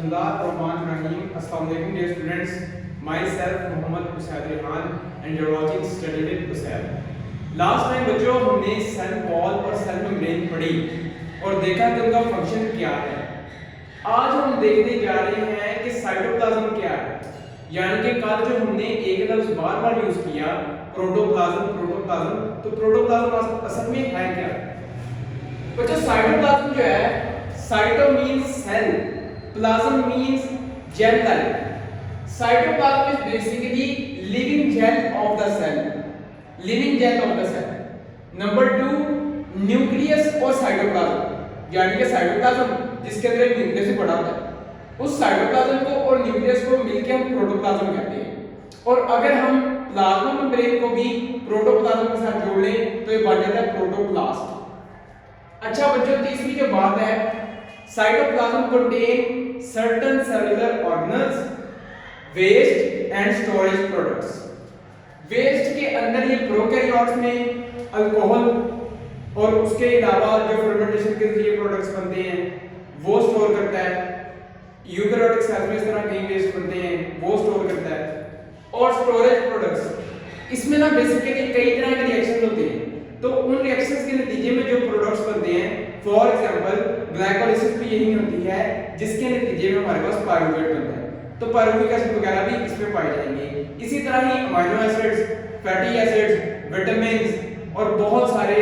Bismillahirrahmanirrahim. Assalamu alaikum dear students. Myself Muhammad Usaid Rehan and you're watching Study with Usaid. Last time बच्चों हमने cell wall और cell membrane पढ़ी और देखा कि उनका फंक्शन क्या है। आज हम देखने जा रहे हैं कि साइटोप्लाज्म क्या है। यानी कि कल जो हमने एक लफ्ज बार-बार यूज किया प्रोटोप्लाज्म, तो प्रोटोप्लाज्म असल में है क्या? बच्चों साइटोप्लाज्म जो है, cyto means cell, plasm means gel type. Cytoplasm is basically living gel of the cell, living gel of the cell. Number 2 nucleus और साइटोप्लाज्म, यानी कि साइटोप्लाज्म जिसके अंदर एक न्यूक्लियस ही पड़ा होता है, उस साइटोप्लाज्म को और न्यूक्लियस को मिलकर हम प्रोटोप्लाज्म कहते हैं। और अगर हम प्लाज्मा मेम्ब्रेन को भी प्रोटोप्लाज्म के साथ जोड़ लें तो ये बन जाता है प्रोटोप्लास्ट। अच्छा बच्चों, तीसरी जो बात है, cytoplasm contain certain cellular organelles, waste and storage products. Waste के अंदर ये प्रोकैरियोट्स में अल्कोहल और उसके अलावा जो फर्मेंटेशन के जरिए प्रोडक्ट्स बनते हैं वो स्टोर करता है। यूकैरियोटिक सेल में इस तरह के वेस्ट बनते हैं वो स्टोर करता है। और स्टोरेज प्रोडक्ट्स, इसमें ना बेसिकली कई तरह के रिएक्शन होते हैं, तो उन रिएक्शंस के नतीजे में जो प्रोडक्ट्स बनते हैं, फॉर एग्जांपल ग्लाइकोलाइसिस भी यही होती है जिसके नतीजे में हमारे पास पायरुवेट बनता है। तो पायरुविक एसिड वगैरह भी इसमें पाए जाएंगे। इसी तरह ही amino acids, fatty acids, vitamins और बहुत सारे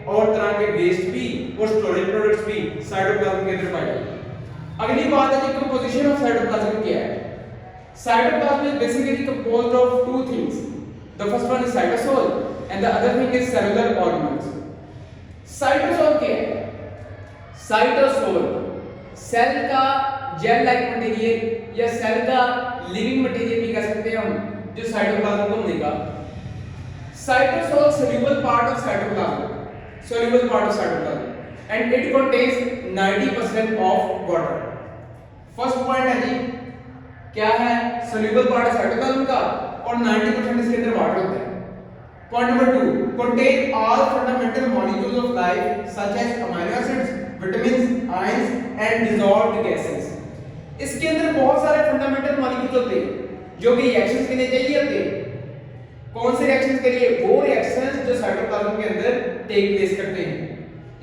और तरह के वेस्ट भी और स्टोरेज प्रोडक्ट्स भी साइटोप्लाज्म के अंदर पाए जाएंगे। अगली बात है कि कंपोजिशन ऑफ साइटोप्लाज्म क्या है। Cytoplasm is basically composed of two things. The first one is cytosol and the other thing is cellular organelles. Cytosol क्या है? साइटोसोल सेल का जेल लाइक मटेरियल या सेल का लिविंग मटेरियल भी कह सकते हैं हम, जो साइटोप्लाज्म को बनेगा। Cytosol soluble part of cytoplasm, soluble part of cytoplasm and it contains 90% of water. First point है जी, क्या है? soluble part of cytoplasm का और 90% इसके अंदर वाटर होता है। Point number 2, contain all fundamental molecules of life such as amino acids, vitamins, ions and dissolved gases. इसके अंदर बहुत सारे फंडामेंटल मॉलिक्यूल्स होते हैं जो कि रिएक्शंस के लिए चाहिए होते हैं। कौन से रिएक्शंस के लिए? वो रिएक्शंस जो साइटोप्लाज्म के अंदर टेक प्लेस करते हैं।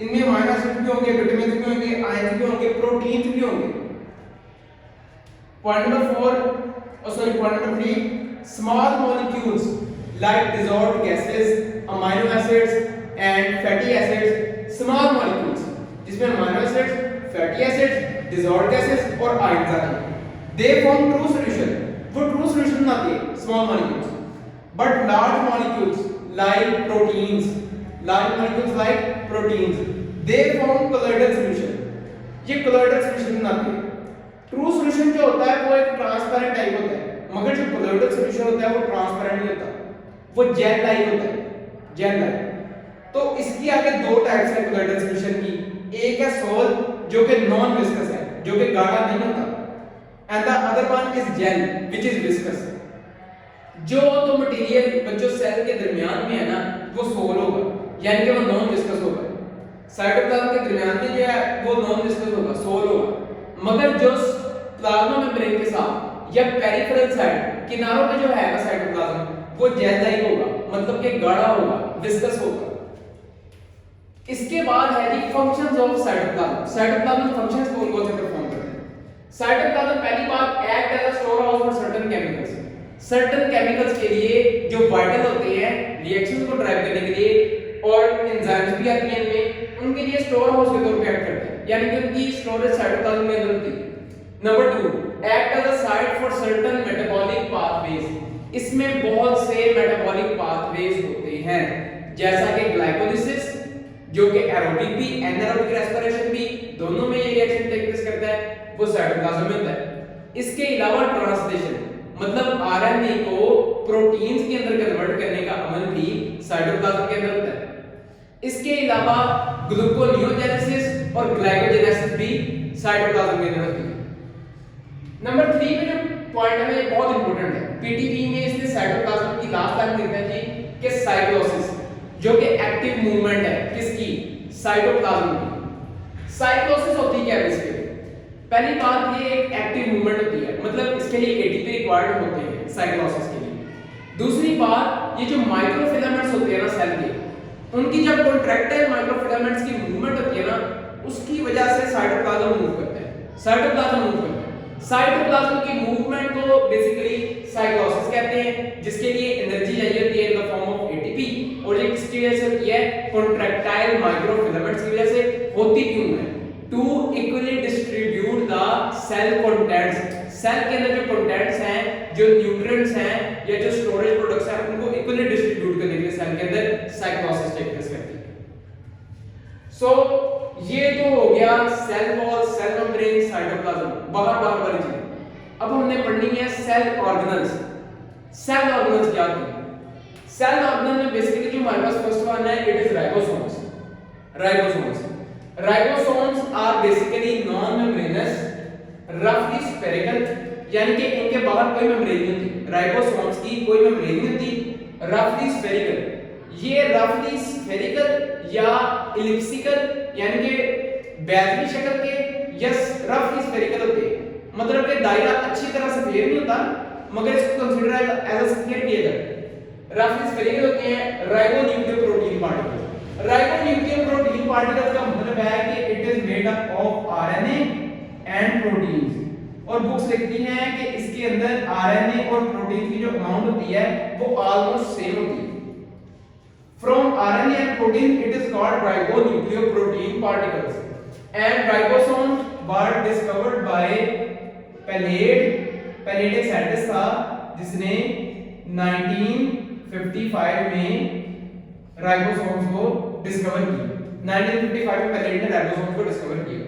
इनमें अमीनो एसिड्स भी होंगे, विटामिन्स भी होंगे, आयंस भी होंगे, प्रोटीन्स भी होंगे। Point number 3, small molecules like dissolved gases, amino acids and fatty acids, small molecules जिसमें amino acids, fatty acids, dissolved gases और ions आते हैं। They form true solution, वो true solution बनाते हैं small molecules, but large molecules like proteins, they form colloidal solution, ये colloidal solution बनाते हैं। True solution जो होता है वो एक transparent type होता है, मगर जो colloidal solution होता है वो transparent नहीं होता, वो जेल लाइक होता है, जेल लाइक। तो इसकी आगे दो टाइप्स है colloidal solution की। एक है सोल जो कि नॉन विस्कस है, जो कि गाढ़ा नहीं होता, and the other one is gel which is viscous. जो तो मटेरियल बच्चों सेल के दरमियान में है ना, वो सोल होगा, यानी कि वो नॉन विस्कस होगा। साइटोप्लाज्म के दरमियान में जो है वो नॉन विस्कस होगा, सोल होगा। मगर जो प्लाज्मा मेम्ब्रेन के साथ या पेरिफेरल साइड किनारों पे जो है ना साइटोप्लाज्म, वो जेल लाइक होगा, मतलब कि गाढ़ा होगा, विस्कस होगा। इसके बाद है जी functions of cytoplasm. Cytoplasm functions कौन-कौन से परफॉर्म करते हैं? साइटोप्लाज्म पहली बात act as a store house for certain chemicals. Certain chemicals के लिए जो वाइटल होते हैं रिएक्शंस को ड्राइव करने के लिए, और एंजाइम्स भी आती हैं इनमें, उनके लिए स्टोर हाउस के तौर पे एक्ट करते हैं, यानी कि उनकी स्टोरेज साइटोप्लाज्म में अंदर होती है। Number 2, act as a site for certain metabolic pathways. इसमें बहुत से मेटाबॉलिक पाथवेज होते हैं, जैसा कि ग्लाइकोलाइसिस जो कि एरोबिक भी एनारोबिक रेस्पिरेशन भी दोनों में ये रिएक्शन टेक प्लेस करता है, वो साइटोप्लाज्म में होता है। इसके अलावा ट्रांसलेशन मतलब आरएनए को प्रोटीन्स के अंदर कन्वर्ट करने का अमल भी साइटोप्लाज्म के अंदर होता है। इसके अलावा ग्लूकोनियोजेनेसिस और ग्लाइकोजेनेसिस भी साइटोप्लाज्म के अंदर होती है। नंबर 3 में जो पॉइंट है ये बहुत इंपॉर्टेंट है। पीटीपी में इसने साइटोप्लाज्म की लास्ट टाइम देखा है जी कि साइक्लोसिस जो कि एक्टिव मूवमेंट है किसकी? साइटोप्लाज्म की। साइक्लोसिस होती क्या है इसके? पहली बात ये एक एक्टिव मूवमेंट होती है, मतलब इसके लिए एटीपी रिक्वायर्ड होते हैं साइटोसिस के लिए। दूसरी बात, ये जो माइक्रोफिलामेंट्स होते हैं ना सेल के, उनकी जब कॉन्ट्रैक्टाइल माइक्रोफिलामेंट्स की मूवमेंट होती है ना, उसकी वजह से साइटोप्लाज्म मूव करता है। साइटोप्लाज्म मूव करता है। साइटोप्लाज्म की मूवमेंट को बेसिकली साइटोसिस कहते हैं, जिसके लिए एनर्जी चाहिए होती है in the form of ATP. और ये किसकी वजह से होती है? कॉन्ट्रैक्टाइल माइक्रोफिलामेंट्स की वजह से होती क्यों है? To equally distribute the cell contents. Cell के अंदर जो कंटेंट्स हैं, जो न्यूट्रिएंट्स हैं या जो स्टोरेज प्रोडक्ट्स हैं, उनको इक्वली डिस्ट्रीब्यूट करने के लिए सेल के अंदर साइटोसिस टेक प्लेस करती है। सो ये तो हो गया cell wall, cell membrane, cytoplasm, बाहर वाली चीज। अब हमने पढ़नी है सेल ऑर्गेनल्स। सेल ऑर्गेनल्स क्या होते हैं? सेल ऑर्गेनल में बेसिकली जो हमारे पास फर्स्ट वन है, it is ribosomes. Ribosomes are basically non membranous, रफली स्फेरिकल, यानी कि इनके बाहर कोई मेम्ब्रेन नहीं होती। राइबोसोम्स की कोई मेम्ब्रेन नहीं होती, रफली स्फेरिकल। ये रफली स्फेरिकल या इलिप्सिकल यानी कि बेलनी शक्ल के, यस रफली स्फेरिकल होते हैं। मतलब कि दायरा अच्छी तरह से सफेद नहीं होता, मगर इसको कंसीडर एज अ स्फीयर किया जाता है। रफली स्फेरिकल होते हैं राइबोन्यूक्लियोप्रोटीन पार्टिकल्स। राइबोन्यूक्लियोप्रोटीन पार्टिकल्स का मतलब है कि it is made up of RNA and proteins. और बुक्स लिखती हैं कि इसके अंदर आरएनए और प्रोटीन की जो अमाउंट होती है वो ऑलमोस्ट सेम होती है। From RNA and protein, it is called ribonucleoprotein particles. And ribosomes were discovered by Palade scientist था, जिसने 1955 में राइबोसोम्स को डिस्कवर किया। 1955 में पैलेड ने राइबोसोम्स को डिस्कवर किया।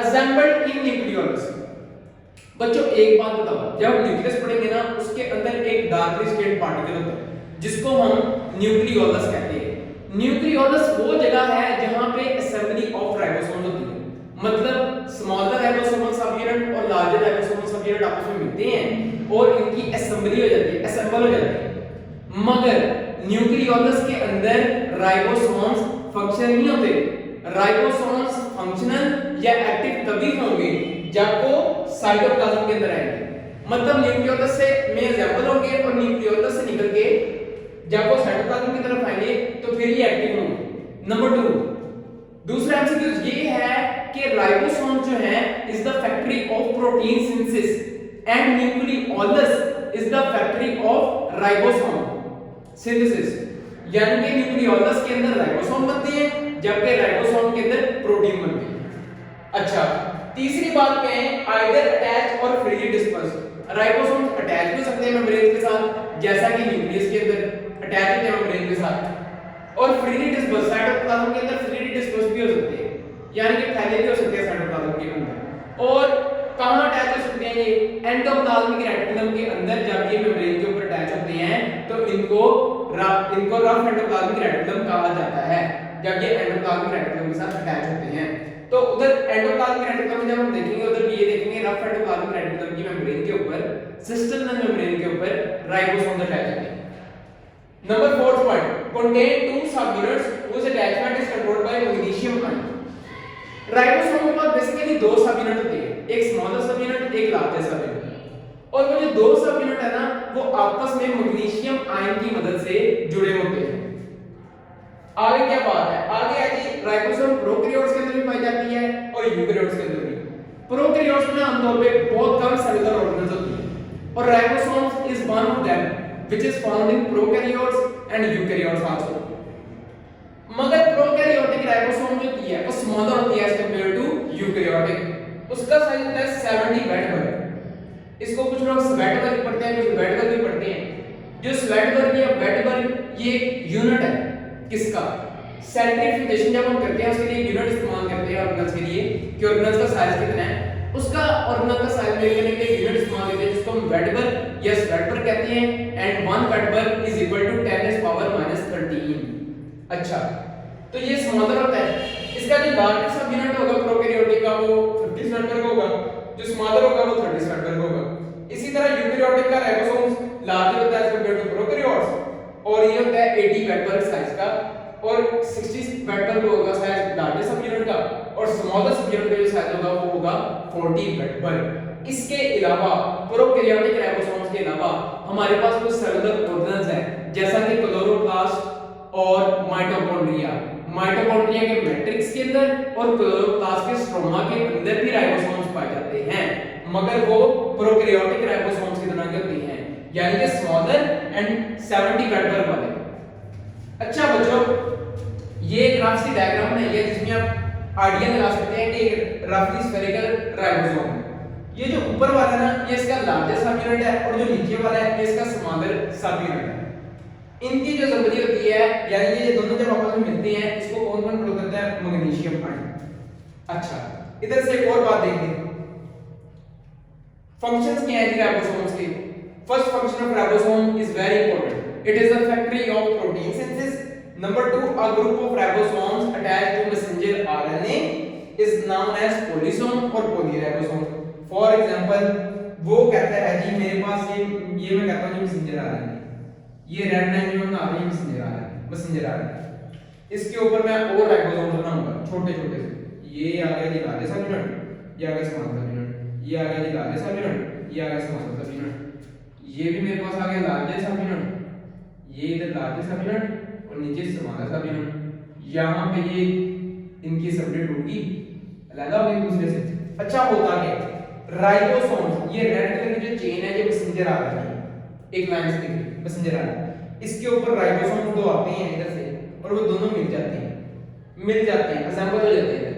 Assembled in nucleolus। बच्चों एक बात बताओ, जब न्यूक्लियस पढ़ेंगे ना, उसके अंदर एक डार्कली स्टेट पार्टिकल होता है जिसको हम न्यूक्लियोलस कहते हैं। न्यूक्लियोलस वो जगह है जहां पे असेंबली ऑफ राइबोसोम्स होती है, मतलब स्मॉलर राइबोसोमल सब यूनिट और लार्जर राइबोसोमल सब यूनिट आपस में मिलते हैं और इनकी असेंबली हो जाती है, असेंबल हो जाती है। मगर न्यूक्लियोलस के अंदर राइबोसोम्स फंक्शन नहीं होते। राइबोसोम्स फंक्शनल या एक्टिव तभी होंगे जब वो साइटोप्लाज्म के अंदर आएंगे, मतलब न्यूक्लियोलस से में एग्जांपल होंगे और न्यूक्लियोलस से निकल के जब वो साइटोप्लाज्म की तरफ आएंगे तो फिर ये एक्टिव होंगे। नंबर 2, दूसरा एमसीक्यू ये है कि राइबोसोम जो है is the factory of protein synthesis and nucleolus is the factory of ribosome synthesis, यानी कि न्यूक्लियोलस के अंदर राइबोसोम बनते हैं जबकि राइबोसोम के अंदर प्रोटीन बनते हैं। अच्छा, तीसरी बात पे आइदर अटैच और फ्रीली डिस्पर्स। राइबोसोम्स अटैच हो सकते हैं मेम्ब्रेन के साथ, जैसा कि न्यूक्लियस के अंदर अटैच होते हैं मेम्ब्रेन के साथ, और फ्रीली डिस्पर्स साइटोप्लाज्म के अंदर फ्रीली डिस्पर्स भी हो सकते हैं, यानी कि फैले भी हो सकते हैं साइटोप्लाज्म के अंदर। और कहां अटैच हो सकते हैं ये? एंडोप्लाज्मिक रेटिकुलम के अंदर जब ये मेम्ब्रेन के ऊपर अटैच होते हैं तो इनको रफ एंडोप्लाज्मिक रेटिकुलम कहा जाता है, जब ये एंडोप्लाज्मिक रेटिकुलम के साथ अटैच होते हैं। तो उधर एंडोप्लाज्मिक रेटिकुलम जब हम देखेंगे उधर भी ये देखेंगे रफ एंडोप्लाज्मिक रेटिकुलम की मेम्ब्रेन के ऊपर, सिस्टर्नल मेम्ब्रेन के ऊपर राइबोसोम अटैच होते हैं। Number 4th point, contain two subunits whose attachment is controlled by magnesium ion. Ribosome के पास बेसिकली दो सबयूनिट होते हैं, एक स्मॉलर सबयूनिट, एक लार्जर सबयूनिट। और वो जो दो सबयूनिट है ना, वो आपस में मैग्नीशियम आयन की मदद से जुड़े होते हैं। आगे क्या बात है? आगे है जी राइबोसोम प्रोकैरियोट्स के अंदर भी पाई जाती है और यूकैरियोट्स के अंदर भी। प्रोकैरियोट्स में आमतौर पे बहुत कम सेलुलर ऑर्गेनेल्स होती हैं और ribosomes is one of them which is found in prokaryotes and eukaryotes also. मगर प्रोकैरियोटिक राइबोसोम जो होती है वो स्मॉलर होती है as compared to यूकैरियोटिक, उसका साइज होता है 70 वेटबर। इसको कुछ लोग स्वेटबर पढ़ते हैं, कुछ वेटबर भी पढ़ते हैं। जो स्वेटबर या वेटबर ये एक यूनिट है किसका? सेंट्रीफ्यूगेशन जब हम करते हैं उसके लिए यूनिट इस्तेमाल करते हैं ऑर्गेनल्स के लिए कि ऑर्गेनल्स का साइज कितना है, उसका ऑर्गेनल का साइज मेजर करने के लिए यूनिट इस्तेमाल करते हैं जिसको हम वेटबर या स्वेटबर कहते हैं। And 1 Svedberg is equal to 10⁻⁻13। अच्छा, तो ये स्मॉलर होता है। इसका जो लार्जेस्ट सब यूनिट होगा प्रोकैरियोटिक का वो 50 वेटबर होगा, जो स्मॉलर होगा वो 30 वेटबर होगा। इसी तरह यूकैरियोटिक का राइबोसोम लार्जर होता है एज कंपेयर टू प्रोकैरियोट्स और ये होता है 80 वेटबर साइज का और 60 वेटबर होगा साइज लार्जेस्ट सब यूनिट का और स्मॉलर सब यूनिट का जो साइज होगा वो होगा 40 ब्लड पर। इसके अलावा प्रोकैरियोटिक राइबोसोम्स के अलावा हमारे पास कुछ सेलुलर ऑर्गन्स हैं जैसा कि क्लोरोप्लास्ट और माइटोकॉन्ड्रिया। माइटोकॉन्ड्रिया के मैट्रिक्स के अंदर और क्लोरोप्लास्ट के स्ट्रोमा के अंदर भी राइबोसोम्स पाए जाते हैं, मगर वो प्रोकैरियोटिक राइबोसोम्स की तरह के होते हैं, यानी कि स्मॉलर एंड 70 ब्लड पर वाले। अच्छा बच्चों, ये एक रफ सी डायग्राम बनाई है जिसमें आप आइडिया लगा सकते हैं कि एक रफली स्फेरिकल राइबोसोम, ये जो ऊपर वाला है ना ये इसका लार्जेस्ट सब यूनिट है और जो नीचे वाला है ये इसका स्मॉलर सब यूनिट है। इनकी जो असेंबली होती है यानी ये दोनों जब आपस में मिलते हैं इसको कौन कंट्रोल करता है? Magnesium ion. अच्छा, इधर से एक और बात देखिए, फंक्शंस क्या हैं राइबोसोम्स के। First function of ribosome is very important, it is the factory of protein synthesis. Number 2, a group of ribosomes attached to messenger RNA is known as polysome or polyribosome. For example, वो कहता है जी मेरे पास ये मैं कहता हूँ messenger RNA, ये red line जो बना रही है messenger RNA, इसके ऊपर मैं और राइबोसोम बनाऊंगा छोटे छोटे से। ये आ गया जी लार्जेस्ट सब यूनिट, ये आ गया स्मॉल सब यूनिट, ये आ गया जी लार्जेस्ट सब यूनिट, ये आ गया स्मॉल सब यूनिट, ये भी मेरे पास आ गया लार्जेस्ट सब यूनिट, ये इधर लार्जेस्ट सब यूनिट और नीचे स्मॉलर सब यूनिट। यहाँ पे ये इनकी असेंबली टूट गई, अलग हो गई दूसरे से। अच्छा, होता क्या राइबोसोम्स, ये रेड कलर की जो चेन है ये मैसेंजर आ रहा है, एक लाइन से देखिए मैसेंजर आ रहा है, इसके ऊपर राइबोसोम्स दो आते हैं इधर से और वो दोनों मिल जाते हैं असेंबल हो जाते हैं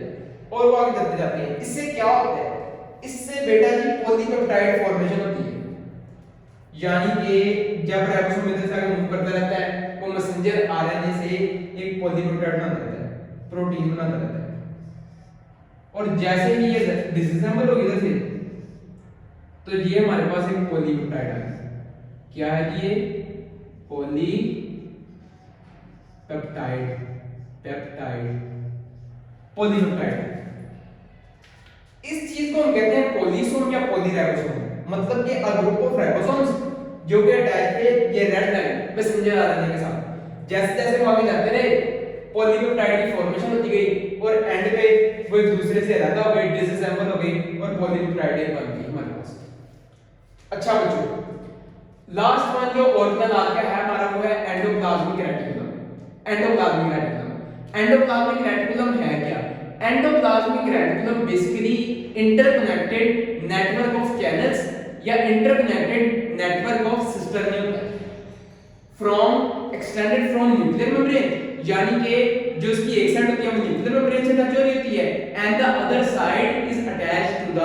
और वो आगे चलते जाते हैं। इससे क्या होता है? इससे बेटा जी पॉलीपेप्टाइड फॉर्मेशन होती है, यानी कि जब राइबोसोम इधर से आगे मूव करता रहता है वो मैसेंजर आरएनए से एक पॉलीपेप्टाइड बना देता है, प्रोटीन बना देता है, और जैसे ही ये डिसअसेंबल होगी इधर से तो ये हमारे पास एक पॉलीपेप्टाइड आ गया। क्या है ये? पॉलीपेप्टाइड। इस चीज को हम कहते हैं पॉलीसोम या पॉलीराइबोसोम, मतलब कि अ ग्रुप ऑफ राइबोसोम्स जो कि अटैच थे ये रेड लाइन मैसेंजर आरएनए के साथ। जैसे जैसे वो आगे जाते रहे पॉलीपेप्टाइड की फॉर्मेशन होती गई और एंड पे वो एक दूसरे से अलग हो गए, डिसअसेंबल हो गई और पॉलीपेप्टाइड बन गई हमारे पास। अच्छा बच्चों, लास्ट वन जो ऑर्गेनल आ गया है हमारा वो है एंडोप्लाज्मिक रेटिकुलम। एंडोप्लाज्मिक रेटिकुलम है क्या? Endoplasmic reticulum basically interconnected network of channels या इंटरकनेक्टेड नेटवर्क ऑफ सिस्टर्नी होता है from extended from nuclear membrane, यानी कि जो इसकी एक साइड होती है वो न्यूक्लियर मेम्ब्रेन से टच हो रही होती है and the other side is attached to the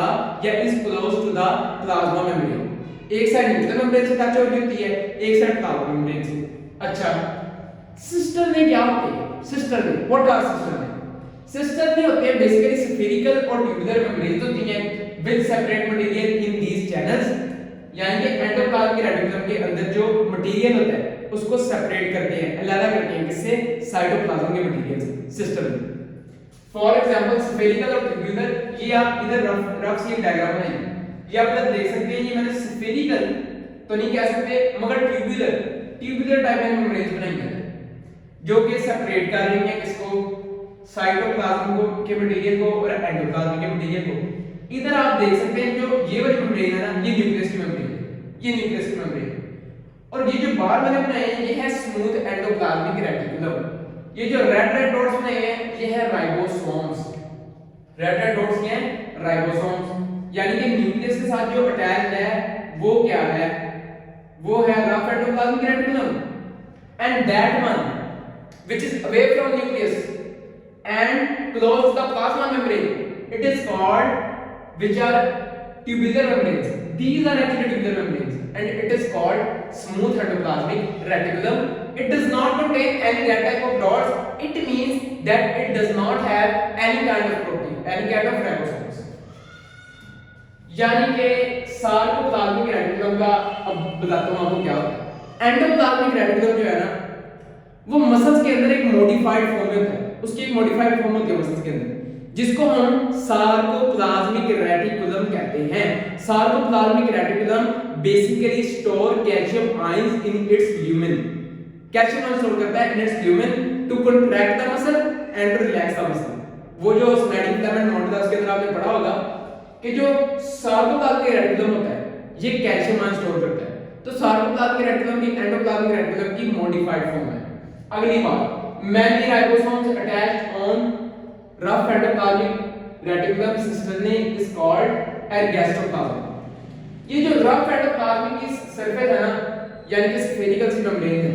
या is close to the plasma membrane. एक साइड न्यूक्लियर मेम्ब्रेन से टच हो रही होती है, एक साइड प्लाज्मा मेम्ब्रेन से। अच्छा, सिस्टर में क्या होते हैं? Cisternae what are cisternae? Cisternae होते हैं बेसिकली स्फेरिकल और ट्यूबुलर मेम्ब्रेन्स होती हैं with separate material in these channels, यानी कि एंडोप्लाज्मिक रेटिकुलम के अंदर जो मटेरियल होता है उसको सेपरेट करते हैं, अलग करते हैं, किससे? साइटोप्लाज्म के मटेरियल से, सिस्टम में। फॉर एग्जांपल स्फेरिकल और ट्यूबुलर, ये आप इधर रफ सी एक डायग्राम बनाइए, ये आप इधर देख सकते हैं, ये मैंने स्फेरिकल तो नहीं कह सकते मगर ट्यूबुलर टाइप की मेम्ब्रेन्स बनाई है जो कि सेपरेट कर रही है किसको? साइटोप्लाज्म को के मटेरियल को और एंडोप्लाज्म के मटेरियल को। इधर आप देख सकते हैं जो ये वाली मेम्ब्रेन है ना, ये न्यूक्लियस की मेम्ब्रेन है, ये न्यूक्लियस की मेम्ब्रेन, और ये जो बाहर वाले बनाए हैं ये है स्मूथ एंडोप्लाज्मिक रेटिकुलम। ये जो रेड डॉट्स बनाए हैं ये है राइबोसोम्स। रेड डॉट्स क्या है? राइबोसोम्स, यानी कि न्यूक्लियस के साथ जो अटैच्ड है वो क्या है? वो है rough endoplasmic reticulum, and that one which is away from nucleus and close to the plasma membrane, it is called, which are tubular membranes. These are actually tubular membranes and it is called smooth endoplasmic reticulum. It does not contain any that type of dots. It means that it does not have any kind of protein, any kind of ribosomes. यानी कि sarcoplasmic reticulum का अब बताता हूं आपको क्या होता है। एंडोप्लाज्मिक रेटिकुलम जो है ना वो मसल्स के अंदर एक मॉडिफाइड फॉर्म में होता है, उसकी एक मॉडिफाइड फॉर्म होती है मसल्स के अंदर जिसको हम सार्कोप्लाज्मिक रेटिकुलम कहते हैं। Sarcoplasmic reticulum basically store calcium ions in its lumen. Calcium ions store करता है in its lumen to contract the muscle and to relax the muscle. वो जो सोमैटिक फिलामेंट मॉडल है उसके अंदर आपने पढ़ा होगा कि जो सार्कोप्लाज्मिक रेटिकुलम होता है ये कैल्शियम आयन स्टोर करता है। तो सार्कोप्लाज्मिक रेटिकुलम की एंडोप्लाज्मिक रेटिकुलम की मॉडिफाइड फॉर्म है। अगली बात, many ribosomes attached on rough endoplasmic reticulum cisternae is called ergastoplasm. ये जो रफ एंडोप्लाज्मिक की सरफेस है ना, यानी कि स्फेरिकल सी मेम्ब्रेन है,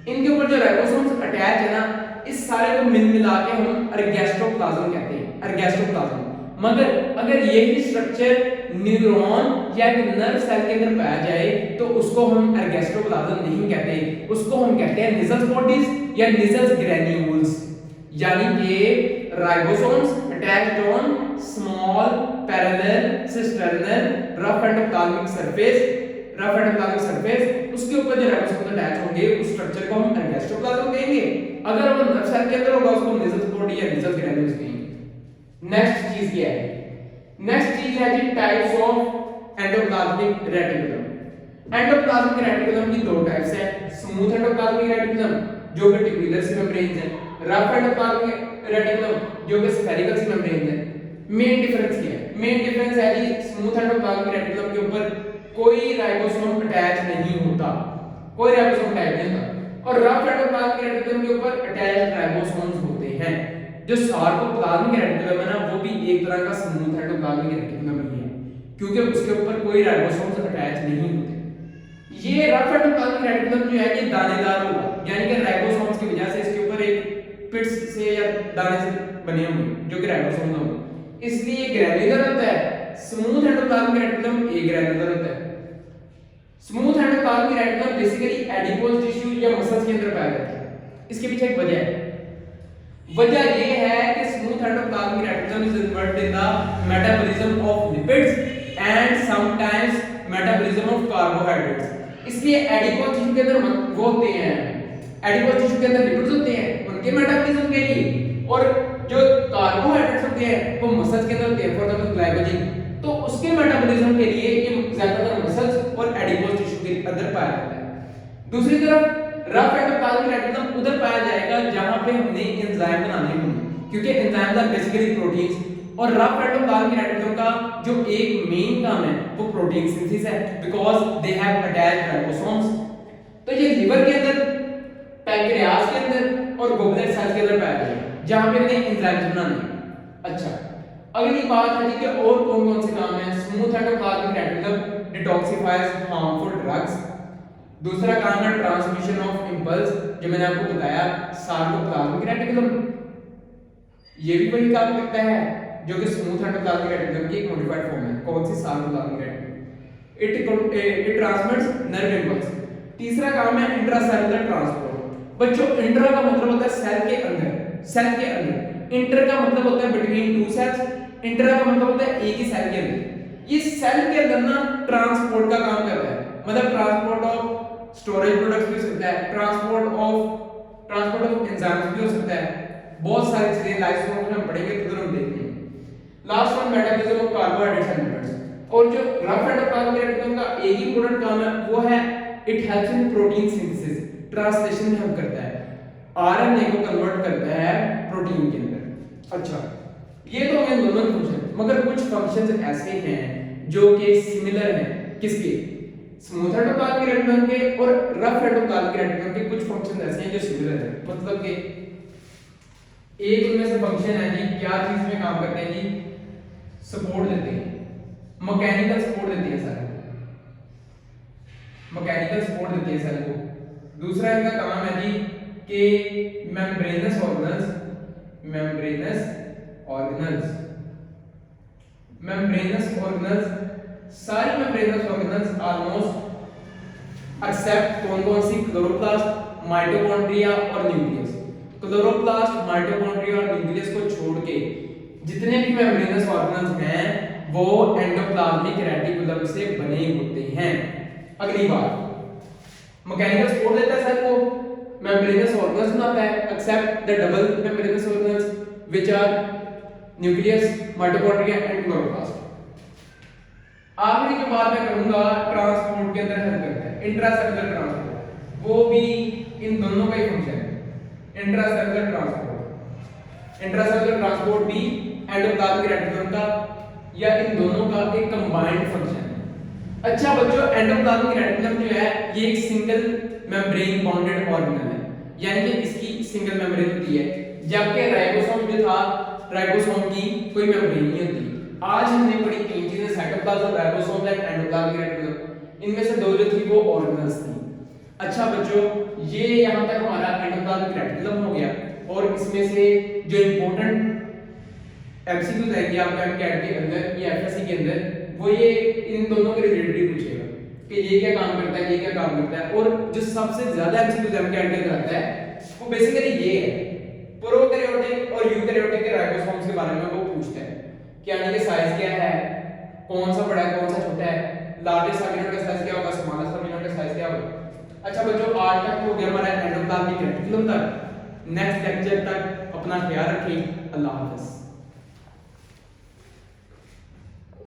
इनके ऊपर जो राइबोसोम्स अटैच है ना, इस सारे को मिल मिला के हम एर्गोस्टोप्लाज्म कहते हैं, एर्गोस्टोप्लाज्म। मगर अगर यही स्ट्रक्चर न्यूरॉन या एक नर्व सेल के अंदर पाया जाए तो उसको हम एर्गोस्टोप्लाज्म नहीं कहते, उसको हम कहते हैं निजल्स बॉडीज या निजल्स ग्रैन्यूल्स। यानी कि ribosomes attached on small parallel cisternal rough endoplasmic surface, उसके ऊपर जो राइबोसोम अटैच होंगे उस स्ट्रक्चर को हम एर्गोस्टोप्लाज्म कहेंगे। अगर वो नर्व सेल के अंदर होगा उसको निजल्स बॉडी या निजल्स ग्रैन्यूल्स कहेंगे। नेक्स्ट चीज क्या है? नेक्स्ट चीज है जी types of endoplasmic reticulum. Endoplasmic reticulum की दो टाइप्स है, स्मूथ एंडोप्लाज्मिक रेटिकुलम जो कि ट्यूबुलर सी मेम्ब्रेन है, रफ एंडोप्लाज्मिक रेटिकुलम जो कि स्फेरिकल सी मेम्ब्रेन है। मेन डिफरेंस क्या है? मेन डिफरेंस है जी स्मूथ एंडोप्लाज्मिक रेटिकुलम के ऊपर कोई राइबोसोम अटैच नहीं होता, कोई राइबोसोम अटैच नहीं होता, और रफ एंडोप्लाज्मिक रेटिकुलम के ऊपर अटैच्ड राइबोसोम्स होते हैं। जो सार्कोप्लाज्मिक रेटिकुलम है ना वो भी एक तरह का स्मूथ एंडोप्लाज्मिक रेटिकुलम ही है, क्योंकि उसके ऊपर कोई राइबोसोम्स अटैच नहीं होते। ये रफ एंडोप्लाज्मिक रेटिकुलम जो है ये दानेदार होगा, यानी कि राइबोसोम्स की वजह से इसके ऊपर एक पिट्स से या दाने से बने होंगे जो कि राइबोसोम होंगे, इसलिए ग्रैन्युलर होता है। स्मूथ एंडोप्लाज्मिक रेटिकुलम एग्रैन्युलर होता है। Smooth endoplasmic reticulum basically adipose tissue या मसल्स के अंदर पाया जाता है। इसके पीछे एक वजह है, वजह ये है कि smooth endoplasmic reticulum is involved in the metabolism of lipids and sometimes metabolism of carbohydrates. इसलिए एडिपोज टिश्यू के अंदर वो होते हैं, एडिपोज टिश्यू के अंदर लिपिड्स होते हैं उनके मेटाबॉलिज्म के लिए, और जो कार्बोहाइड्रेट्स होते हैं वो मसल्स के अंदर होते हैं, फॉर एग्जांपल ग्लाइकोजन, तो उसके मेटाबॉलिज्म के लिए ये ज्यादातर मसल्स और एडिपोज टिश्यू के अंदर पाया जाता है। दूसरी तरफ रफ एंडोप्लाज्मिक रेटिकुलम उधर पाया जाएगा जहां पे हमने एंजाइम बनाने होंगे, क्योंकि एंजाइम्स आर बेसिकली प्रोटीन्स, और रफ एंडोप्लाज्मिक रेटिकुलम का जो एक मेन काम है वो प्रोटीन सिंथेसिस है, because they have attached ribosomes. तो ये लिवर के अंदर, पैंक्रियास के अंदर और गोबलेट सेल्स के अंदर पाया जाएगा जहां पे हमने एंजाइम्स बनाने। अच्छा, अगली बात है कि और कौन-कौन से काम है? Smooth endoplasmic reticulum detoxifies harmful drugs. दूसरा काम है ट्रांसमिशन ऑफ इंपल्स, जो मैंने आपको बताया सार्कोप्लाज्मिक रेटिकुलम ये भी वही काम करता है जो कि स्मूथ एंडोप्लाज्मिक रेटिकुलम की एक मॉडिफाइड फॉर्म है। कौन सी? Sarcoplasmic reticulum. It transmits nerve impulse. तीसरा काम है इंट्रासेलुलर ट्रांसपोर्ट। बच्चों इंट्रा का मतलब होता है सेल के अंदर, सेल के अंदर। इंटर का मतलब होता है बिटवीन टू सेल्स, इंट्रा का मतलब होता है एक ही सेल के अंदर। ये सेल के अंदर ना ट्रांसपोर्ट का काम करता है, मतलब ट्रांसपोर्ट ऑफ स्टोरेज प्रोडक्ट्स भी हो सकता है, ट्रांसपोर्ट ऑफ एंजाइम्स भी हो सकता है, बहुत सारी चीजें लाइसोसोम में हम पढ़ेंगे तो हम देखते हैं। Last one metabolism of carbohydrates and lipids. और जो रफ एंडोप्लाज्मिक रेटिकुलम का एक ही इंपॉर्टेंट काम है वो है it helps in protein synthesis, translation में हेल्प करता है, आरएनए को कन्वर्ट करता है प्रोटीन के अंदर। अच्छा, ये तो हैं दोनों फंक्शन, मगर कुछ फंक्शंस ऐसे हैं जो कि सिमिलर हैं। किसके? स्मूथ एंडोप्लाज्मिक रेटिकुलम के और रफ एंडोप्लाज्मिक रेटिकुलम के कुछ फंक्शन ऐसे हैं जो सिमिलर हैं। मतलब कि एक उनमें से फंक्शन है जी, क्या चीज में काम करते हैं जी? सपोर्ट देते हैं, मैकेनिकल सपोर्ट देते हैं सेल को, मैकेनिकल सपोर्ट देते हैं सेल को। दूसरा इनका काम है जी कि मेम्ब्रेनस ऑर्गेनल्स सारी मेम्ब्रेनस ऑर्गेनल्स ऑलमोस्ट एक्सेप्ट कौन-कौन सी? क्लोरोप्लास्ट, माइटोकॉन्ड्रिया और न्यूक्लियस। क्लोरोप्लास्ट, माइटोकॉन्ड्रिया और न्यूक्लियस को छोड़ के जितने भी मेम्ब्रेनस ऑर्गेनल्स हैं वो एंडोप्लाज्मिक रेटिकुलम से बने होते हैं। अगली बात, मैकेनिकल सपोर्ट देता है सेल को, मेम्ब्रेनस ऑर्गेनल्स बनाता है except the double membranous organelles which are nucleus, mitochondria and chloroplast. आखिरी जो बात मैं करूंगा ट्रांसपोर्ट के अंदर हेल्प करता है, इंट्रासेलुलर ट्रांसपोर्ट, वो भी इन दोनों का ही फंक्शन है, इंट्रासेलुलर ट्रांसपोर्ट। इंट्रासेलुलर ट्रांसपोर्ट भी एंडोप्लाज्मिक रेटिकुलम का या इन दोनों का एक कंबाइंड फंक्शन है। अच्छा बच्चों, एंडोप्लाज्मिक रेटिकुलम जो है ये एक सिंगल मेम्ब्रेन बाउंडेड ऑर्गेनल है, यानी कि इसकी सिंगल मेम्ब्रेन होती है, जबकि राइबोसोम जो था, राइबोसोम की कोई मेम्ब्रेन नहीं होती। आज हमने पढ़ी तीन चीजें, cytoplasm, ribosome and endoplasmic reticulum. इनमें से दो जो थी वो ऑर्गेनल्स थी। अच्छा बच्चों, ये यहां तक हमारा एंडोप्लाज्मिक रेटिकुलम हो गया और इसमें से जो इंपॉर्टेंट एमसीक्यूज आएंगे आपका एमसीक्यू के अंदर या एफएससी के अंदर, वो ये इन दोनों के रिलेटेड ही पूछेगा कि ये क्या काम करता है, ये क्या काम करता है। और जो सबसे ज्यादा एमसीक्यूज एमसीक्यू के अंदर आता है वो बेसिकली ये है, प्रोकैरियोटिक और यूकैरियोटिक के राइबोसोम्स के बारे में वो पूछता है कि यानी कि साइज क्या है, कौन सा बड़ा है, कौन सा छोटा है, लार्जेस्ट अमीनो का साइज क्या होगा, स्मॉलेस्ट अमीनो का साइज क्या होगा। अच्छा बच्चों, आज तक हो गया हमारा एंडोप्लाज्मिक रेटिकुलम तक। नेक्स्ट लेक्चर तक अपना ख्याल रखें। अल्लाह हाफ़िज़।